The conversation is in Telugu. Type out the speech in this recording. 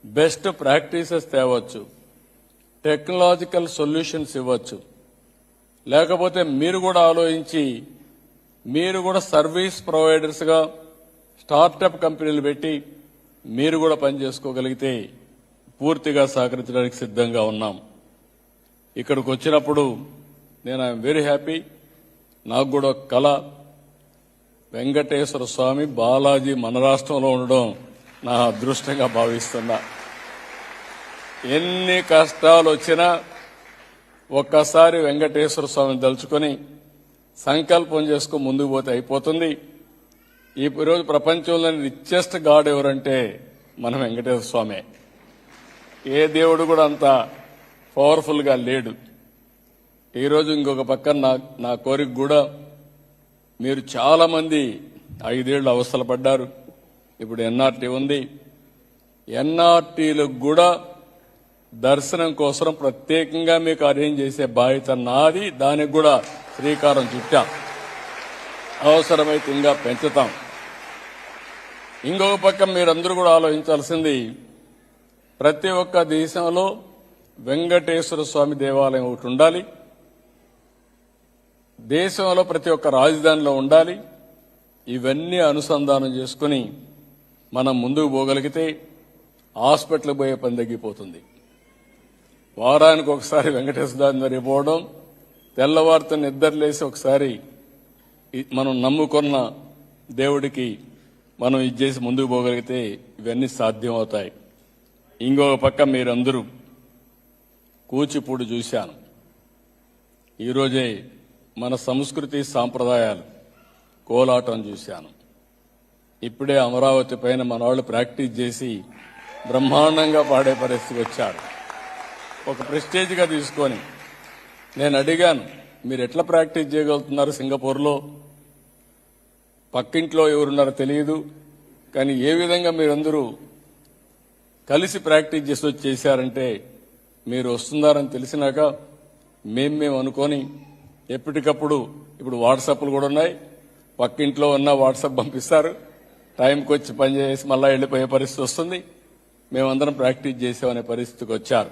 బెస్ట్ ప్రాక్టీసెస్ తేవచ్చు, టెక్నాలజికల్ సొల్యూషన్స్ ఇవ్వచ్చు. లేకపోతే మీరు కూడా ఆలోచించి మీరు కూడా సర్వీస్ ప్రొవైడర్స్గా స్టార్టప్ కంపెనీలు పెట్టి మీరు కూడా పనిచేసుకోగలిగితే పూర్తిగా సహకరించడానికి సిద్ధంగా ఉన్నాం. ఇక్కడికి వచ్చినప్పుడు నేను ఐఎమ్ వెరీ హ్యాపీ. నాకు కూడా ఒక కళ, వెంకటేశ్వర స్వామి బాలాజీ మన రాష్ట్రంలో ఉండడం నా అదృష్టంగా భావిస్తున్నా. ఎన్ని కష్టాలు వచ్చినా ఒక్కసారి వెంకటేశ్వర స్వామిని తలుచుకొని సంకల్పం చేసుకుని ముందుకు పోతే అయిపోతుంది. ఈరోజు ప్రపంచంలోని రిచెస్ట్ గాడ్ ఎవరంటే మన వెంకటేశ్వర స్వామే. ఏ దేవుడు కూడా అంత పవర్ఫుల్ గా లేడు. ఈరోజు ఇంకొక పక్కన నా కోరిక కూడా, మీరు చాలా మంది 5 ఏళ్లు అవస్థలు పడ్డారు. ఇప్పుడు ఎన్ఆర్టీ ఉంది. ఎన్ఆర్టీలకు కూడా దర్శనం కోసం ప్రత్యేకంగా మీకు అరేంజ్ చేసే బాధ్యత నాది. దానికి కూడా శ్రీకారం చుట్టాం. అవసరమైతే ఇంకా పెంచుతాం. ఇంకొక పక్క మీరందరూ కూడా ఆలోచించాల్సింది, ప్రతి ఒక్క దేశంలో వెంకటేశ్వర స్వామి దేవాలయం ఒకటి ఉండాలి. దేశంలో ప్రతి ఒక్క రాజధానిలో ఉండాలి. ఇవన్నీ అనుసంధానం చేసుకుని మనం ముందుకు పోగలిగితే హాస్పిటల్కి పోయే పని తగ్గిపోతుంది. వారానికి ఒకసారి వెంకటేశ్వర స్వామి దగ్గరికి పోవడం, తెల్లవారితో నిద్రలేసి ఒకసారి మనం నమ్ముకున్న దేవుడికి మనం ఇది చేసి ముందుకు పోగలిగితే ఇవన్నీ సాధ్యం అవుతాయి. ఇంకొక పక్క మీరందరూ కూచిపూడి చూశాను. ఈరోజే మన సంస్కృతి సాంప్రదాయాలు కోలాటం చూశాను. ఇప్పుడే అమరావతి పైన మన వాళ్ళు ప్రాక్టీస్ చేసి బ్రహ్మాండంగా పాడే పరిస్థితికి వచ్చారు. ఒక ప్రెస్టేజ్గా తీసుకొని నేను అడిగాను, మీరు ఎట్లా ప్రాక్టీస్ చేయగలుగుతున్నారు? సింగపూర్లో పక్కింట్లో ఎవరున్నారో తెలియదు, కానీ ఏ విధంగా మీరందరూ కలిసి ప్రాక్టీస్ చేసి వచ్చేసారంటే, మీరు వస్తున్నారని తెలిసినాక మేము అనుకొని ఎప్పటికప్పుడు, ఇప్పుడు వాట్సాప్లు కూడా ఉన్నాయి, పక్కింట్లో ఉన్న వాట్సాప్ పంపిస్తారు, టైంకి వచ్చి పనిచేసి మళ్ళా వెళ్ళిపోయే పరిస్థితి వస్తుంది. మేమందరం ప్రాక్టీస్ చేసామనే పరిస్థితికి వచ్చారు.